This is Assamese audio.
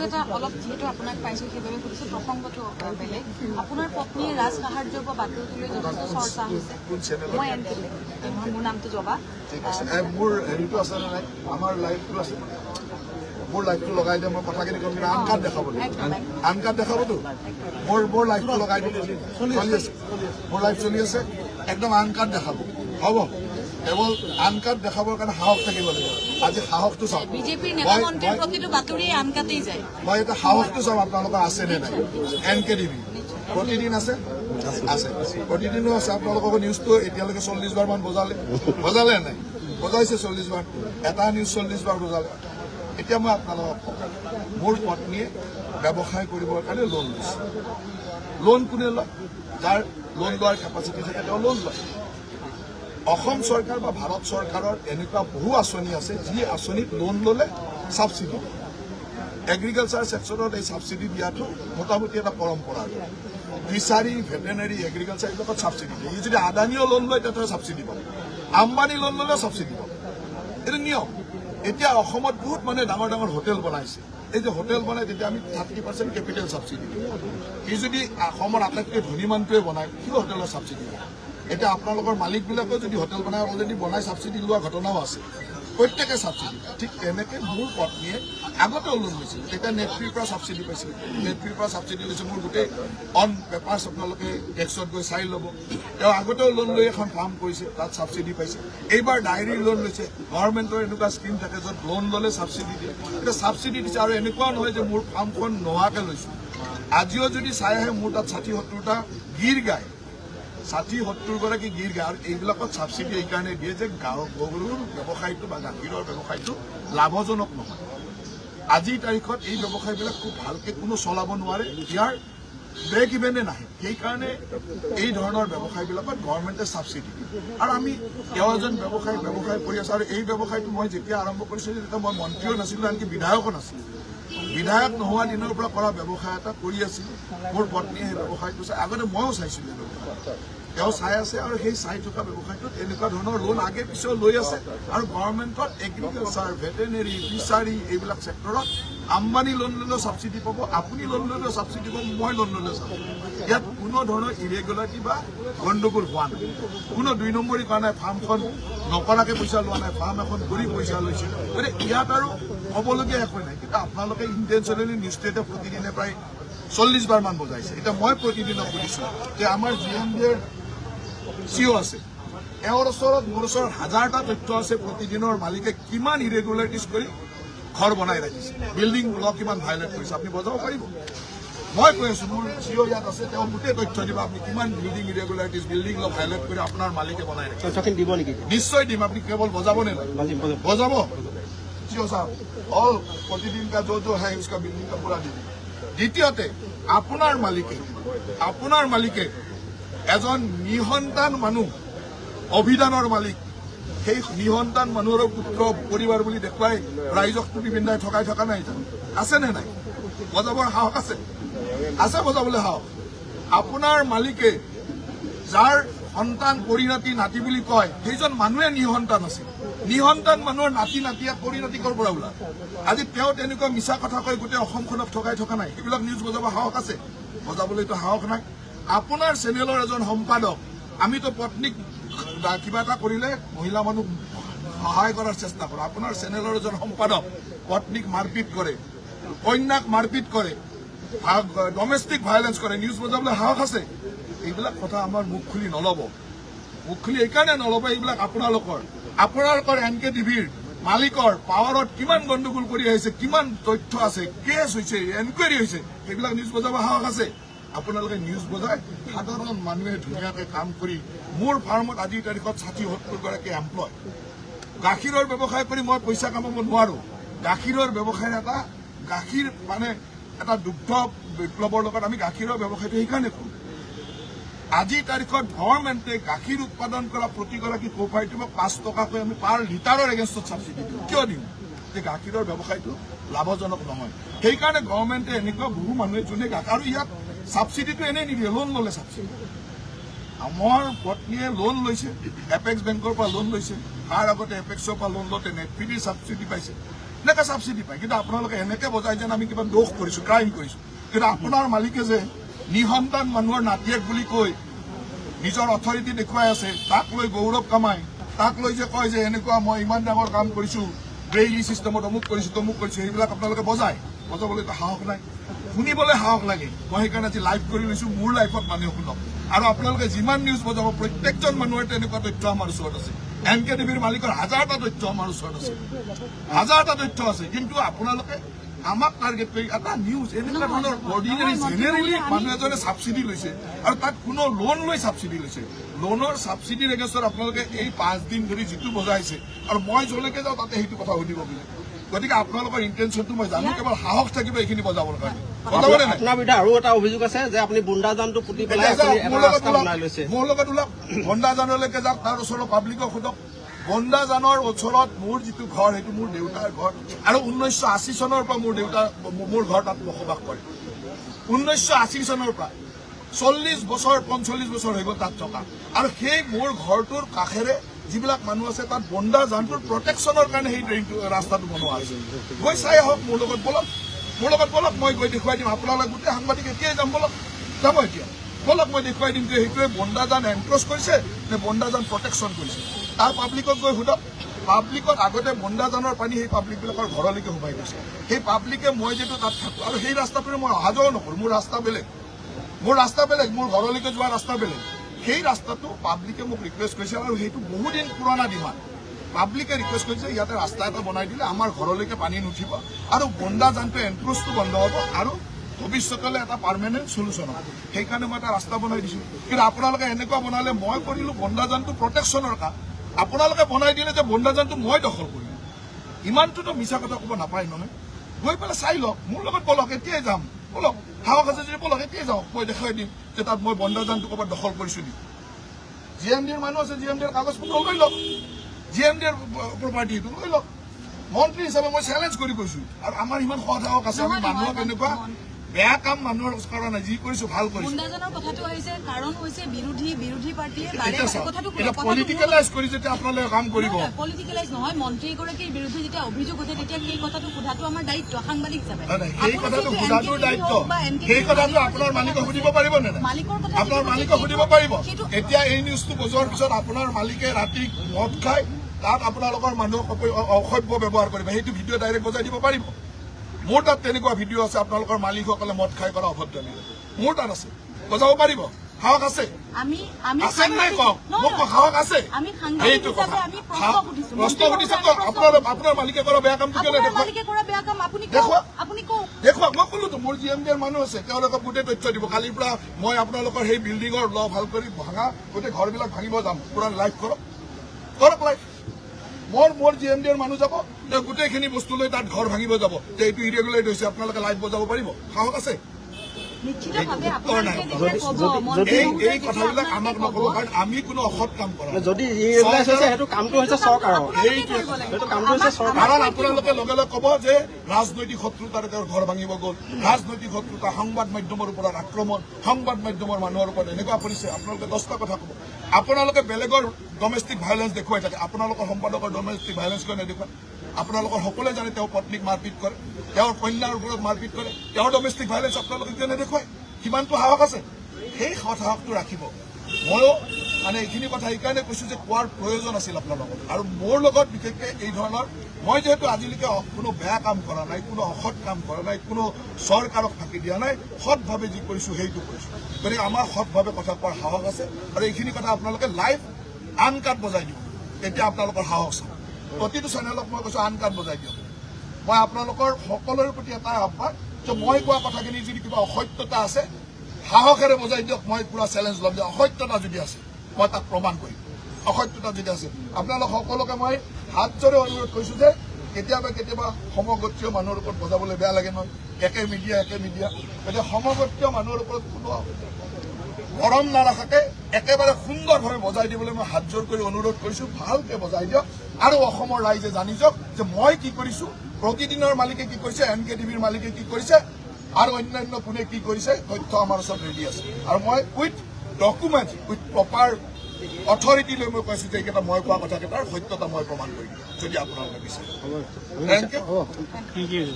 এটা অলপ যেহেতু আপোনাক পাইছোঁ সেইবাবে সুধিছোঁ, প্ৰসংগটো বেলেগ। আপোনাৰ পত্নীয়ে ৰাজ সাহাৰ্য বা বাতৰিটোলৈ যথেষ্ট চৰ্চা হৈছে। মই মোৰ নামটো জবা। মোৰ হেৰিটো আছে নে নাই, আমাৰ লাইভটো আছে, মোৰ লাইভটো লগাই দিয়ে, মই কথাখিনি ক'ম, কিন্তু আন কাৰ্ড দেখাব, আন কাৰ্ড দেখাবতো, মোৰ লাইভটো লগাই দিব, চলি আছে, মোৰ লাইভ চলি আছে, একদম আন কাৰ্ড দেখাব, হ'ব। কেৱল আন কাৰ্ড দেখাবৰ কাৰণে সাহস থাকিব লাগিব। আজি সাহসটো চাওক, বিজেপিৰ নেতা মন্ত্ৰীৰ প্ৰতিটো বাতৰিয়ে আন কাটেই যায়। মই এটা সাহসটো চাম আপোনালোকৰ আছে নে নাই। NKTV প্ৰতিদিন আছে, প্ৰতিদিনো আছে। আপোনালোকৰ নিউজটো এতিয়ালৈকে 40 বাৰ মান বজালে নাই, বজাইছে 40 বাৰ, এটা নিউজ 40 বাৰ বজালে। এতিয়া মই আপোনালোকক কওঁ, মোৰ পত্নীয়ে ব্যৱসায় কৰিবৰ কাৰণে লোন লৈছে। লোন কোনে লয়? যাৰ লোন লোৱাৰ কেপাচিটি থাকে তেওঁ লোন লয়। অসম চৰকাৰ বা ভাৰত চৰকাৰৰ এনেকুৱা বহু আঁচনি আছে, যি আঁচনিত লোন ল'লে ছাবচিডি। এগ্ৰিকালচাৰ ছেক্টৰত এই ছাবচিডি দিয়াটো মোটামুটি এটা পৰম্পৰা। ফিচাৰী, ভেটেনেৰী, এগ্ৰিকালচাৰ এইবিলাকত ছাবচিডি দিয়ে। ই যদি আদানীও লোন লয় তেতিয়া ছাবচিডি পাব, আম্বানী লোন ল'লেও ছাবচিডি পাব, এইটো নিয়ম। এতিয়া অসমত বহুত মানুহে ডাঙৰ ডাঙৰ হোটেল বনাইছে। এই যে হোটেল বনাই তেতিয়া আমি 30% কেপিটেল ছাবচিডি দিওঁ। সি যদি অসমৰ আটাইতকৈ ধনী মানুহটোৱে বনায়, সি হোটেলৰ ছাবচিডি দিয়ে। এতিয়া আপোনালোকৰ মালিকবিলাকেও যদি হোটেল বনাই অলৰেডি বনাই ছাবচিডি লোৱা ঘটনাও আছে, প্ৰত্যেকে ছাবচিডি। ঠিক তেনেকৈ মোৰ পত্নীয়ে আগতেও লোন লৈছিল, তেতিয়া নেটফ্ৰীৰ পৰা ছাবচিডি পাইছিল, নেটফ্ৰীৰ পৰা ছাবচিডি লৈছে। মোৰ গোটেই অন পেপাৰ্ছ আপোনালোকে টেক্সত গৈ চাই ল'ব। তেওঁ আগতেও লোন লৈ এখন ফাৰ্ম কৰিছে, তাত ছাবচিডি পাইছে। এইবাৰ ডায়েৰীৰ লোন লৈছে। গভৰ্ণমেণ্টৰ এনেকুৱা স্কিম থাকে য'ত লোন ল'লে ছাবচিডি দিয়ে, এতিয়া ছাবচিডি দিছে। আৰু এনেকুৱাও নহয় যে মোৰ ফাৰ্মখন নোহোৱাকৈ লৈছোঁ। আজিও যদি চাই আহে, মোৰ তাত 60-70টা গীৰ গায়, 60-70 গৰাকী গীৰ গায়। আৰু এইবিলাকত ছাবচিডি এইকাৰণে দিয়ে যে গৰুৰ ব্যৱসায়টো বা গাখীৰৰ ব্যৱসায়টো লাভজনক নহয়। আজিৰ তাৰিখত এই ব্যৱসায়বিলাক খুব ভালকৈ কোনো চলাব নোৱাৰে, ইয়াৰ ব্ৰেক ইভেনে নাহে। সেইকাৰণে এই ধৰণৰ ব্যৱসায়বিলাকত গভৰ্ণমেণ্টে ছাবচিডি দিয়ে। আৰু আমি তেওঁ এজন ব্যৱসায় কৰি আছোঁ। আৰু এই ব্যৱসায়টো মই যেতিয়া আৰম্ভ কৰিছিলোঁ, তেতিয়া মই মন্ত্ৰীও নাছিলোঁ, আনকি বিধায়কো নাছিলোঁ। বিধায়ক নোহোৱা দিনৰ পৰা কৰা ব্যৱসায় এটা কৰি আছিলোঁ। মোৰ পত্নীয়ে সেই ব্যৱসায়টো চাই, আগতে ময়ো চাইছিলোঁ ব্যৱসায়, তেওঁ চাই আছে। আৰু সেই চাই থকা ব্যৱসায়টোত এনেকুৱা ধৰণৰ লোন আগে পিছেও লৈ আছে। আৰু গভৰ্ণমেণ্টত এগ্ৰিকালচাৰ, ভেটেনেৰী, ফিচাৰী এইবিলাক ছেক্টৰত আম্বানী লোন ল'লেও ছাবচিডি পাব, আপুনি লোন ল'লেও ছাবচিডি পাব, মই লোন ল'লেও ছাবচিডি পাব। ইয়াত কোনো ধৰণৰ ইৰেগুলাৰিটি বা গণ্ডগোল হোৱা নাই। কোনো 2 নম্বৰী কৰা নাই, ফাৰ্মখন নকৰাকৈ পইচা লোৱা নাই, ফাৰ্ম এখন কৰি পইচা লৈছে। গতিকে ইয়াত আৰু ক'বলগীয়া একো নাই। কিন্তু আপোনালোকে ইণ্টেনশ্যনেলি নিউজটো এতিয়া প্ৰতিদিনে প্ৰায় 40 বাৰ মান বজাইছে। এতিয়া মই প্ৰতিদিনক সুধিছোঁ যে আমাৰ GMDৰ CEO আছে, এওঁৰ ওচৰত মোৰ ওচৰত 1000টা তথ্য আছে প্ৰতিদিনৰ মালিকে কিমান ইৰেগুলাৰিটিজ কৰি ঘৰ বনাই ৰাখিছে, বিল্ডিং ল কিমান ভাইলেট কৰিছে। আপুনি বজাব পাৰিব? মই কৈ আছোঁ, মোৰ CEO ইয়াত আছে, তেওঁ গোটেই তথ্য দিব, আপুনি কিমান বিল্ডিং ইৰেগুলাৰিটিজ, বিল্ডিং ল ভাইলেট কৰি আপোনাৰ মালিকে বনাই ৰাখিছে। দিব নেকি? নিশ্চয় দিম। আপুনি কেৱল বজাব নে নাই? বজাব। CEO साहब और प्रतिदिन का जो है उसका बिल्डिंग का पूरा दे। द्वितीयते আপোনাৰ মালিকে এজন নিসন্তান মানুহ, অভিধানৰ মালিক, সেই নিসন্তান মানুহৰ পুত্ৰ পৰিবাৰ বুলি দেখুৱাই ৰাইজক টুপি পিন্ধাই ঠকাই থকা নাই জানো? আছে নে নাই? বজাবৰ সাহস আছে? আছে বজাবলৈ সাহস? আপোনাৰ মালিকে যাৰ সন্তান পৰিণতি নাতি বুলি কয়, সেইজন মানুহে নিসন্তান আছিল। নিসন্তান মানুহৰ নাতি-নাতিয়ে পৰিণতি ক'ৰ পৰা ওলাল? আজি তেওঁ তেনেকুৱা মিছা কথা কৈ গোটেই অসমখনক ঠকাই থকা নাই? সেইবিলাক নিউজ বজাব সাহস আছে? বজাবলৈতো সাহস নাই। আপোনাৰ চেনেলৰ এজন সম্পাদক, আমিতো পত্নীক কিবা এটা কৰিলে মহিলা মানুহ সহায় কৰাৰ চেষ্টা কৰোঁ। আপোনাৰ চেনেলৰ এজন সম্পাদক পত্নীক মাৰপিট কৰে, কন্যাক মাৰপিট কৰে, ডমেষ্টিক ভাইলেন্স কৰে, নিউজ বজাবলৈ সাহস আছে? এইবিলাক কথা আমাৰ মুখ খুলি নল'ব। মুখ খুলি এইকাৰণে নল'ব, এইবিলাক আপোনালোকৰ NKTVৰ মালিকৰ পাৱাৰত কিমান গণ্ডগোল কৰি আহিছে, কিমান তথ্য আছে, কেছ হৈছে, এনকুৱাৰী হৈছে, সেইবিলাক নিউজ বজাব সাহস আছে? আপোনালোকে নিউজ বজাই সাধাৰণ মানুহে ধুনীয়াকৈ কাম কৰি, মোৰ ফাৰ্মত আজিৰ তাৰিখত 60-70 গৰাকী এমপ্লয়। গাখীৰৰ ব্যৱসায় কৰি মই পইচা কামাব নোৱাৰো। গাখীৰৰ ব্যৱসায় গাখীৰ মানে এটা দুগ্ধ বিপ্লৱৰ লগত আমি গাখীৰৰ ব্যৱসায়টো সেইকাৰণে কৰোঁ। আজিৰ তাৰিখত গভৰ্ণমেণ্টে গাখীৰ উৎপাদন কৰা প্ৰতিগৰাকী কোঅপাৰেটিভক 5 টকাকৈ আমি পাৰ লিটাৰৰ এগেইনষ্টত ছাবচিডি দিওঁ। কিয় দিওঁ? যে গাখীৰৰ ব্যৱসায়টো লাভজনক নহয়। সেইকাৰণে গভৰ্ণমেণ্টে এনেকুৱা বহু মানুহে যোনে আৰু ইয়াত ছাবচিডিটো এনেই নিদিয়ে, লোন ল'লে ছাবচিডি। আমাৰ পত্নীয়ে লোন লৈছে, এপেক্স বেংকৰ পৰা লোন লৈছে, তাৰ আগতে এপেক্সৰ পৰা লোন লওঁতে নেটফ্ৰীৰ ছাবচিডি পাইছে। এনেকৈ ছাবচিডি পায় কিন্তু আপোনালোকে এনেকৈ বজাই যেন আমি কিবা দোষ কৰিছোঁ ক্ৰাইম কৰিছোঁ কিন্তু আপোনাৰ মালিকে যে নিসন্তান মানুহৰ নাতিয়েক বুলি কৈ নিজৰ অথৰিটি দেখুৱাই আছে তাক লৈ গৌৰৱ কামাই তাক লৈ যে কয় যে এনেকুৱা মই ইমান ডাঙৰ কাম কৰিছোঁ ব্ৰেইলি ছিষ্টেমত অমুক কৰিছোঁ তমুক কৰিছোঁ সেইবিলাক আপোনালোকে বজাবলৈতো সাহস নাই শুনিবলৈ সাহস লাগে মই সেইকাৰণে আজি লাইভ কৰি লৈছোঁ মোৰ লাইফত মানুহে শুনক আৰু আপোনালোকে যিমান নিউজ বজাব প্ৰত্যেকজন মানুহৰ তেনেকুৱা তথ্য আমাৰ ওচৰত আছে NKTVৰ মালিকৰ হাজাৰটা তথ্য আমাৰ ওচৰত আছে হাজাৰটা তথ্য আছে কিন্তু আপোনালোকে আমাক টাৰ্গেট কৰি এটা নিউজ এনেকুৱা ধৰণৰ অৰ্ডিনেৰী জেনেৰেলি মানুহ এজনে ছাবচিডি লৈছে আৰু তাত কোনো লোন লৈ ছাবচিডি লৈছে লোনৰ ছাবচিডিৰ এগেইনষ্টত আপোনালোকে এই 5 দিন ধৰি যিটো বজাইছে আৰু মই যলৈকে যাওঁ তাতে সেইটো কথা সুধিব বোলে গতিকে আপোনালোকৰ ইণ্টেনশ্যনটো মই জানো কেৱল সাহস থাকিব এইখিনি বজাবৰ কাৰণে বজাবনে নাই আপোনাৰ বিৰুদ্ধে আৰু এটা অভিযোগ আছে যে আপুনি বুন্দাজানটো পুতি পেলাই আপুনি এটা ৰাস্তা বনাই লৈছে মোৰ লগত ওলাওক বন্দাজানলৈকে যাওক তাৰ ওচৰৰ পাব্লিকক সোধক বন্দাজানৰ ওচৰত মোৰ যিটো ঘৰ সেইটো মোৰ দেউতাৰ ঘৰ আৰু 1980 চনৰ পৰা মোৰ ঘৰ তাত বসবাস কৰে 1980 চনৰ পৰা 40 বছৰ 45 বছৰ হৈ গ'ল তাত থকা আৰু সেই মোৰ ঘৰটোৰ কাষেৰে যিবিলাক মানুহ আছে তাত বন্দাজানটোৰ প্ৰটেকশ্যনৰ কাৰণে সেই ৰাস্তাটো বনোৱা হৈছে গৈ চাই আহক মোৰ লগত বলক মই গৈ দেখুৱাই দিম আপোনালোক গোটেই সাংবাদিক এতিয়াই যাম বলক যাব এতিয়া বলক মই দেখুৱাই দিম যে সেইটোৱে বন্দাজান এনক্ৰচ কৰিছে নে বন্দাজান প্ৰটেকশ্যন কৰিছে তাৰ পাব্লিকক গৈ সোধক পাব্লিকত আগতে বন্দাজানৰ পানী সেই পাব্লিকবিলাকৰ ঘৰলৈকে সোমাই গৈছে সেই পাব্লিকে মই যিটো তাত থাকোঁ আৰু সেই ৰাস্তাটোৰে মই অহা যোৱাও নকৰোঁ মোৰ ৰাস্তা বেলেগ মোৰ ঘৰলৈকে যোৱা ৰাস্তা বেলেগ সেই ৰাস্তাটো পাব্লিকে মোক ৰিকুৱেষ্ট কৰিছে আৰু সেইটো বহুদিন পুৰণা ডিমাণ্ড পাব্লিকে ৰিকুৱেষ্ট কৰিছে ইয়াতে ৰাস্তা এটা বনাই দিলে আমাৰ ঘৰলৈকে পানী নুঠিব আৰু বন্দাজানটো এনক্ৰচটো বন্ধ হ'ব আৰু ভৱিষ্যতলৈ এটা পাৰ্মানেণ্ট চলিউশ্যন হ'ব সেইকাৰণে মই এটা ৰাস্তা বনাই দিছোঁ কিন্তু আপোনালোকে এনেকুৱা বনালে মই কৰিলোঁ বন্দাজানটো প্ৰটেকশ্যনৰ কাম আপোনালোকে বনাই দিলে যে বন্দাজানটো মই দখল কৰিলোঁ ইমানটোতো মিছা কথা ক'ব নাপায় নহয় গৈ পেলাই চাই লওক মোৰ লগত বলক এতিয়াই যাম বলক সাহস আছে যদি বলক এতিয়াই যাওক মই দেখুৱাই দিম যে তাত মই বন্দাজানটো ক'ৰবাত দখল কৰিছোঁ নেকি GMDৰ মানুহ আছে GMDৰ কাগজ পত্ৰ লৈ লওক GMDৰ প্ৰপাৰ্টি সেইটো লৈ লওক মন্ত্ৰী হিচাপে মই চেলেঞ্জ কৰি কৈছোঁ আৰু আমাৰ ইমান সাহস আছে আমি মানুহক এনেকুৱা বেয়া কাম মানুহৰ কৰা নাই যি কৰিছোঁ ভাল কৰিছোঁ বন্দাজানৰ কথাটো আহিছে কাৰণ হৈছে বিৰোধী পাৰ্টিয়ে এতিয়া পলিটিকেলাইজ কৰি যেতিয়া আপোনালোকে কাম কৰিব পলিটিকেলাইজ নহয় মন্ত্ৰীগৰাকীৰ বিৰুদ্ধে যেতিয়া অভিযোগ উঠে তেতিয়া সেই কথাটো সোধাটো আমাৰ দায়িত্ব সাংবাদিক হিচাপে সেই কথাটো সোধাটোৰ দায়িত্ব সেই কথাটো আপোনাৰ মালিকক সুধিব পাৰিব নে নাই আপোনাৰ মালিকক সুধিব পাৰিব এতিয়া এই নিউজটো বজোৱাৰ পিছত আপোনাৰ মালিকে ৰাতি মদ খাই তাত আপোনালোকৰ মানুহক অসভ্য ব্যৱহাৰ কৰিব সেইটো ভিডিঅ' ডাইৰেক্ট বজাই দিব পাৰিব মোৰ তাত তেনেকুৱা ভিডিঅ' আছে আপোনালোকৰ মালিকসকলে মদ খাই কৰা অভদ্ৰামী মোৰ তাত আছে বজাব পাৰিব সাহস আছে আছে নাই কওক মোক সাহস আছে সেইটো কথা প্ৰশ্ন সুধিছে আপোনাৰ মালিকে কৰা বেয়া কামটো কেলে দেখুৱাওক মই ক'লোতো মোৰ GMDৰ মানুহ আছে তেওঁলোকে গোটেই তথ্য দিব কালিৰ পৰা মই আপোনালোকৰ সেই বিল্ডিঙৰ ভাল কৰি ভাঙা গোটেই ঘৰবিলাক ভাঙিব যাম পুৰা লাইভ কৰক লাইভ মোৰ GMDৰ মানুহ যাব তেওঁ গোটেইখিনি বস্তু লৈ তাত ঘৰ ভাঙিব যাব যে এইটো ইৰেগুলাৰ হৈছে আপোনালোকে লাইভ বজাব পাৰিব সাহস আছে এই কথাবিলাক আমাক নক'ব কাৰণ আমি কোনো অসৎ কাম কৰা যদি সেইটো কামটো হৈছে চৰকাৰৰ কাৰণ আপোনালোকে লগে লগে ক'ব যে ৰাজনৈতিক শত্ৰুতাৰে তেওঁৰ ঘৰ ভাঙিব গ'ল ৰাজনৈতিক শত্ৰুতা সংবাদ মাধ্যমৰ ওপৰত আক্ৰমণ সংবাদ মাধ্যমৰ মানুহৰ ওপৰত এনেকুৱা কৰিছে আপোনালোকে 10টা কথা ক'ব আপোনালোকে বেলেগৰ ডমেষ্টিক ভাইলেঞ্চ দেখুৱাই থাকে আপোনালোকৰ সম্পাদকৰ ডমেষ্টিক ভাইলেঞ্চ কিয় নেদেখুৱায় আপোনালোকৰ সকলোৱে জানে তেওঁ পত্নীক মাৰপিট কৰে তেওঁৰ কন্যাৰ ওপৰত মাৰপিট কৰে তেওঁৰ ডমেষ্টিক ভাইলেঞ্চ আপোনালোকে কিয় নেদেখুৱায় কিমানটো সাহস আছে সেই সাহসটো ৰাখিব ময়ো মানে এইখিনি কথা এইকাৰণে কৈছোঁ যে কোৱাৰ প্ৰয়োজন আছিল আপোনালোকৰ আৰু মোৰ লগত বিশেষকৈ এই ধৰণৰ মই যিহেতু আজিলৈকে কোনো বেয়া কাম কৰা নাই কোনো অসৎ কাম কৰা নাই কোনো চৰকাৰক ফাঁকি দিয়া নাই সৎভাৱে যি কৰিছোঁ সেইটো কৰিছোঁ গতিকে আমাৰ সৎভাৱে কথা কোৱাৰ সাহস আছে আৰু এইখিনি কথা আপোনালোকে লাইভ আনকাট বজাই দিব তেতিয়া আপোনালোকৰ সাহস আছে প্ৰতিটো চেনেলক মই কৈছোঁ আনকাট বজাই দিয়ক মই আপোনালোকৰ সকলোৰে প্ৰতি এটা আহ্বান যে মই কোৱা কথাখিনি যদি কিবা অসত্যতা আছে সাহসেৰে বজাই দিয়ক মই পুৰা চেলেঞ্জ ল'ম যে অসত্যতা যদি আছে মই তাক প্ৰমাণ কৰিম অসত্যতা যদি আছে আপোনালোক সকলোকে মই হাত জোৰে অনুৰোধ কৰিছোঁ যে কেতিয়াবা সমগোত্ৰীয় মানুহৰ ওপৰত বজাবলৈ বেয়া লাগে নহয় একে মিডিয়া গতিকে সমগোত্ৰীয় মানুহৰ ওপৰত কোনো মৰম নাৰাখাকে একেবাৰে সুন্দৰভাৱে বজাই দিবলৈ মই হাত জোৰ কৰি অনুৰোধ কৰিছোঁ ভালকৈ বজাই দিয়ক আৰু অসমৰ ৰাইজে জানি যাওক যে মই কি কৰিছোঁ প্ৰতিদিনৰ মালিকে কি কৰিছে NKTVৰ মালিকে কি কৰিছে আৰু অন্যান্য কোনে কি কৰিছে তথ্য আমাৰ ওচৰত ৰেডি আছে আৰু মই with document with proper authority লৈ মই কৈছো যে এইকেইটা মই কোৱা কথাকেইটাৰ সত্যতা মই প্ৰমাণ কৰিম যদি আপোনালোকে বিচাৰে। Thank U.